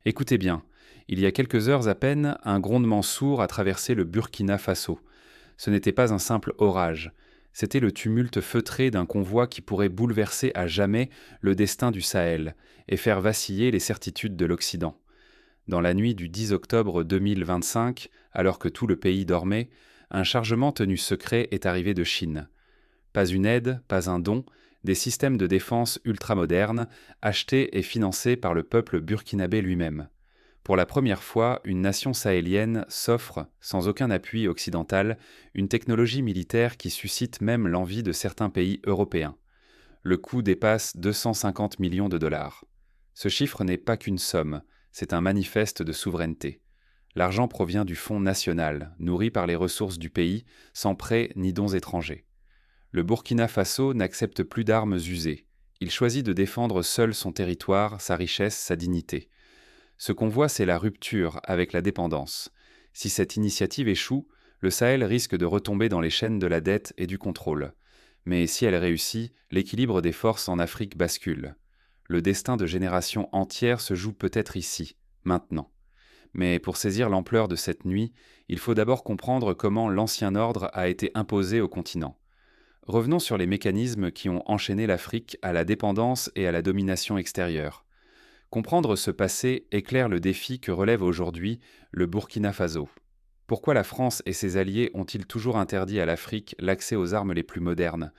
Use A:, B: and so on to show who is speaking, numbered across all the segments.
A: Écoutez bien, il y a quelques heures à peine, un grondement sourd a traversé le Burkina Faso. Ce n'était pas un simple orage, c'était le tumulte feutré d'un convoi qui pourrait bouleverser à jamais le destin du Sahel et faire vaciller les certitudes de l'Occident. Dans la nuit du 10 octobre 2025, alors que tout le pays dormait, un chargement tenu secret est arrivé de Chine. Pas une aide, pas un don, des systèmes de défense ultramodernes, achetés et financés par le peuple burkinabé lui-même. Pour la première fois, une nation sahélienne s'offre, sans aucun appui occidental, une technologie militaire qui suscite même l'envie de certains pays européens. Le coût dépasse 250 millions de dollars. Ce chiffre n'est pas qu'une somme, c'est un manifeste de souveraineté. L'argent provient du Fonds national, nourri par les ressources du pays, sans prêts ni dons étrangers. Le Burkina Faso n'accepte plus d'armes usées. Il choisit de défendre seul son territoire, sa richesse, sa dignité. Ce qu'on voit, c'est la rupture avec la dépendance. Si cette initiative échoue, le Sahel risque de retomber dans les chaînes de la dette et du contrôle. Mais si elle réussit, l'équilibre des forces en Afrique bascule. Le destin de générations entières se joue peut-être ici, maintenant. Mais pour saisir l'ampleur de cette nuit, il faut d'abord comprendre comment l'ancien ordre a été imposé au continent. Revenons sur les mécanismes qui ont enchaîné l'Afrique à la dépendance et à la domination extérieure. Comprendre ce passé éclaire le défi que relève aujourd'hui le Burkina Faso. Pourquoi la France et ses alliés ont-ils toujours interdit à l'Afrique l'accès aux armes les plus modernes?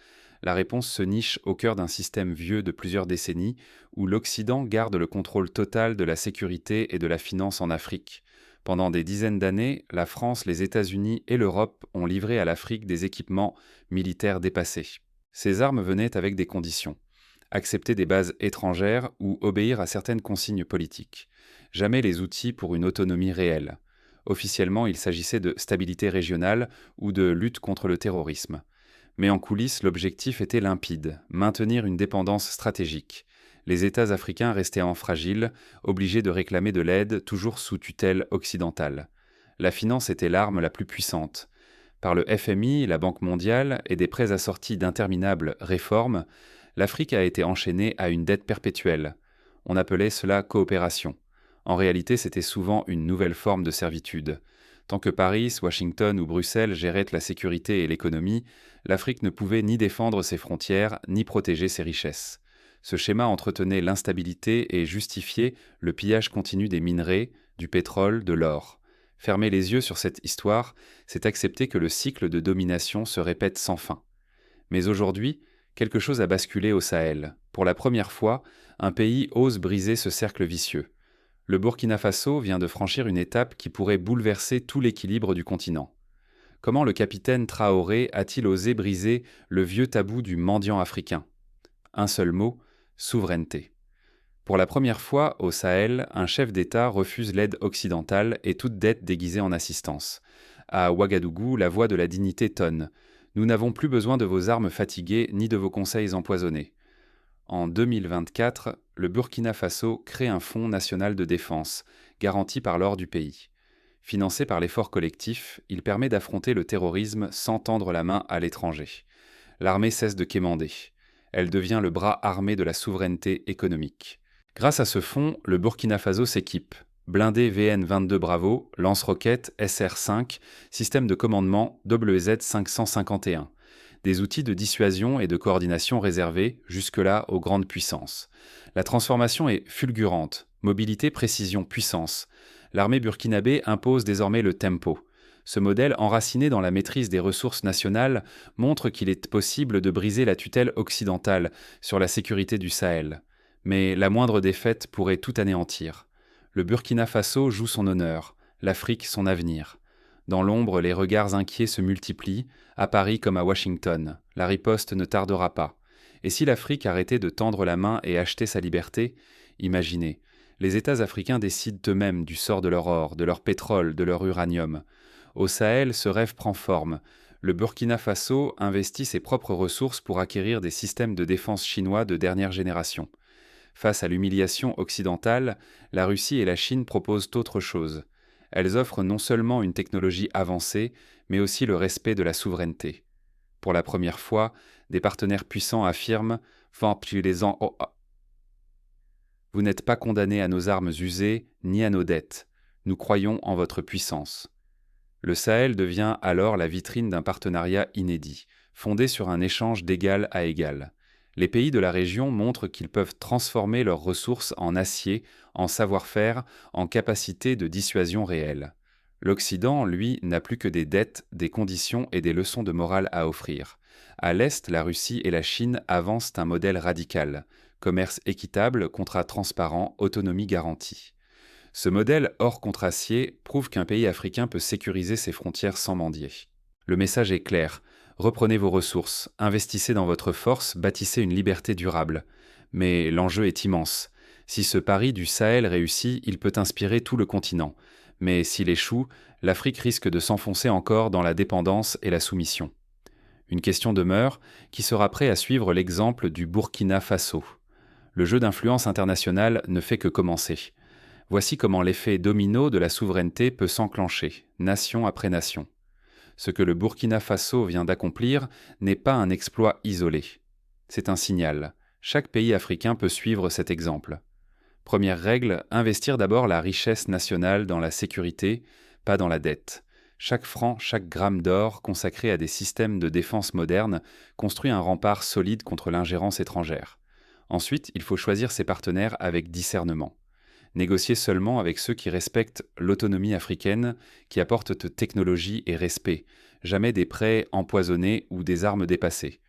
A: La réponse se niche au cœur d'un système vieux de plusieurs décennies où l'Occident garde le contrôle total de la sécurité et de la finance en Afrique. Pendant des dizaines d'années, la France, les États-Unis et l'Europe ont livré à l'Afrique des équipements militaires dépassés. Ces armes venaient avec des conditions: accepter des bases étrangères ou obéir à certaines consignes politiques. Jamais les outils pour une autonomie réelle. Officiellement, il s'agissait de stabilité régionale ou de lutte contre le terrorisme. Mais en coulisses, l'objectif était limpide: maintenir une dépendance stratégique. Les États africains restaient fragiles, obligés de réclamer de l'aide, toujours sous tutelle occidentale. La finance était l'arme la plus puissante. Par le FMI, la Banque mondiale et des prêts assortis d'interminables réformes, l'Afrique a été enchaînée à une dette perpétuelle. On appelait cela coopération. En réalité, c'était souvent une nouvelle forme de servitude. Tant que Paris, Washington ou Bruxelles géraient la sécurité et l'économie, l'Afrique ne pouvait ni défendre ses frontières, ni protéger ses richesses. Ce schéma entretenait l'instabilité et justifiait le pillage continu des minerais, du pétrole, de l'or. Fermer les yeux sur cette histoire, c'est accepter que le cycle de domination se répète sans fin. Mais aujourd'hui, quelque chose a basculé au Sahel. Pour la première fois, un pays ose briser ce cercle vicieux. Le Burkina Faso vient de franchir une étape qui pourrait bouleverser tout l'équilibre du continent. Comment le capitaine Traoré a-t-il osé briser le vieux tabou du mendiant africain? Un seul mot: souveraineté. Pour la première fois, au Sahel, un chef d'État refuse l'aide occidentale et toute dette déguisée en assistance. À Ouagadougou, la voix de la dignité tonne: nous n'avons plus besoin de vos armes fatiguées ni de vos conseils empoisonnés. En 2024, le Burkina Faso crée un fonds national de défense, garanti par l'or du pays. Financé par l'effort collectif, il permet d'affronter le terrorisme sans tendre la main à l'étranger. L'armée cesse de quémander. Elle devient le bras armé de la souveraineté économique. Grâce à ce fonds, le Burkina Faso s'équipe. Blindé VN-22 Bravo, lance-roquettes SR-5, système de commandement WZ-551. Des outils de dissuasion et de coordination réservés, jusque-là, aux grandes puissances. La transformation est fulgurante: mobilité, précision, puissance. L'armée burkinabé impose désormais le tempo. Ce modèle, enraciné dans la maîtrise des ressources nationales, montre qu'il est possible de briser la tutelle occidentale sur la sécurité du Sahel. Mais la moindre défaite pourrait tout anéantir. Le Burkina Faso joue son honneur, l'Afrique son avenir. Dans l'ombre, les regards inquiets se multiplient, à Paris comme à Washington. La riposte ne tardera pas. Et si l'Afrique arrêtait de tendre la main et achetait sa liberté? Imaginez, les États africains décident eux-mêmes du sort de leur or, de leur pétrole, de leur uranium. Au Sahel, ce rêve prend forme. Le Burkina Faso investit ses propres ressources pour acquérir des systèmes de défense chinois de dernière génération. Face à l'humiliation occidentale, la Russie et la Chine proposent autre chose. Elles offrent non seulement une technologie avancée, mais aussi le respect de la souveraineté. Pour la première fois, des partenaires puissants affirment: Vous n'êtes pas condamnés à nos armes usées, ni à nos dettes. Nous croyons en votre puissance. Le Sahel devient alors la vitrine d'un partenariat inédit, fondé sur un échange d'égal à égal. Les pays de la région montrent qu'ils peuvent transformer leurs ressources en acier, en savoir-faire, en capacité de dissuasion réelle. L'Occident, lui, n'a plus que des dettes, des conditions et des leçons de morale à offrir. À l'Est, la Russie et la Chine avancent un modèle radical. Commerce équitable, contrats transparents, autonomie garantie. Ce modèle hors contracier prouve qu'un pays africain peut sécuriser ses frontières sans mendier. Le message est clair. Reprenez vos ressources, investissez dans votre force, bâtissez une liberté durable. Mais l'enjeu est immense. Si ce pari du Sahel réussit, il peut inspirer tout le continent. Mais s'il échoue, l'Afrique risque de s'enfoncer encore dans la dépendance et la soumission. Une question demeure, qui sera prêt à suivre l'exemple du Burkina Faso? Le jeu d'influence internationale ne fait que commencer. Voici comment l'effet domino de la souveraineté peut s'enclencher, nation après nation. Ce que le Burkina Faso vient d'accomplir n'est pas un exploit isolé. C'est un signal. Chaque pays africain peut suivre cet exemple. Première règle, investir d'abord la richesse nationale dans la sécurité, pas dans la dette. Chaque franc, chaque gramme d'or consacré à des systèmes de défense modernes construit un rempart solide contre l'ingérence étrangère. Ensuite, il faut choisir ses partenaires avec discernement. Négocier seulement avec ceux qui respectent l'autonomie africaine, qui apportent technologie et respect, jamais des prêts empoisonnés ou des armes dépassées.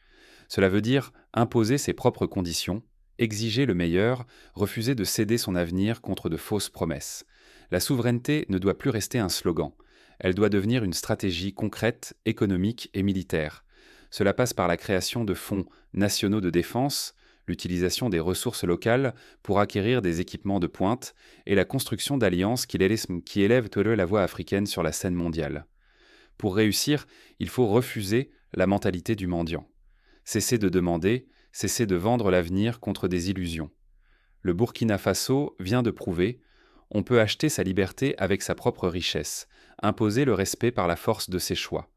A: Cela veut dire imposer ses propres conditions, exiger le meilleur, refuser de céder son avenir contre de fausses promesses. La souveraineté ne doit plus rester un slogan. Elle doit devenir une stratégie concrète, économique et militaire. Cela passe par la création de fonds nationaux de défense, l'utilisation des ressources locales pour acquérir des équipements de pointe et la construction d'alliances qui élèvent la voix africaine sur la scène mondiale. Pour réussir, il faut refuser la mentalité du mendiant. Cesser de demander, cesser de vendre l'avenir contre des illusions. Le Burkina Faso vient de prouver, on peut acheter sa liberté avec sa propre richesse, imposer le respect par la force de ses choix.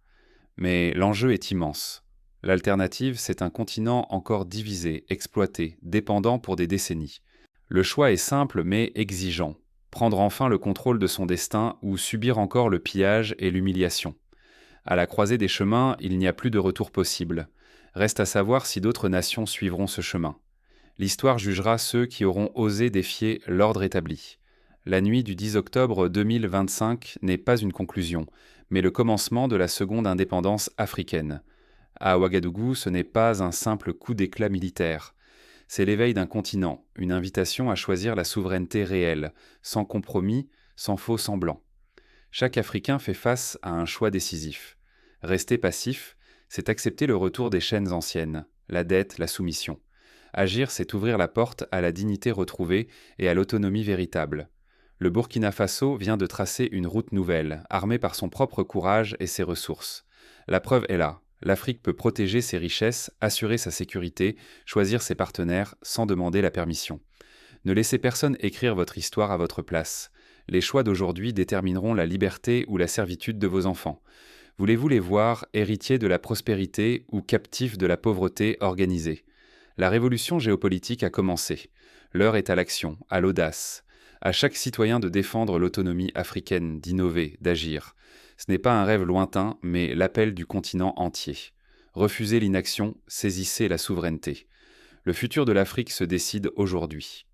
A: Mais l'enjeu est immense. L'alternative, c'est un continent encore divisé, exploité, dépendant pour des décennies. Le choix est simple mais exigeant. Prendre enfin le contrôle de son destin ou subir encore le pillage et l'humiliation. À la croisée des chemins, il n'y a plus de retour possible. Reste à savoir si d'autres nations suivront ce chemin. L'histoire jugera ceux qui auront osé défier l'ordre établi. La nuit du 10 octobre 2025 n'est pas une conclusion, mais le commencement de la seconde indépendance africaine. À Ouagadougou, ce n'est pas un simple coup d'éclat militaire. C'est l'éveil d'un continent, une invitation à choisir la souveraineté réelle, sans compromis, sans faux semblants. Chaque Africain fait face à un choix décisif. Rester passif, c'est accepter le retour des chaînes anciennes, la dette, la soumission. Agir, c'est ouvrir la porte à la dignité retrouvée et à l'autonomie véritable. Le Burkina Faso vient de tracer une route nouvelle, armée par son propre courage et ses ressources. La preuve est là. L'Afrique peut protéger ses richesses, assurer sa sécurité, choisir ses partenaires sans demander la permission. Ne laissez personne écrire votre histoire à votre place. Les choix d'aujourd'hui détermineront la liberté ou la servitude de vos enfants. Voulez-vous les voir héritiers de la prospérité ou captifs de la pauvreté organisée? La révolution géopolitique a commencé. L'heure est à l'action, à l'audace. À chaque citoyen de défendre l'autonomie africaine, d'innover, d'agir. Ce n'est pas un rêve lointain, mais l'appel du continent entier. Refusez l'inaction, saisissez la souveraineté. Le futur de l'Afrique se décide aujourd'hui.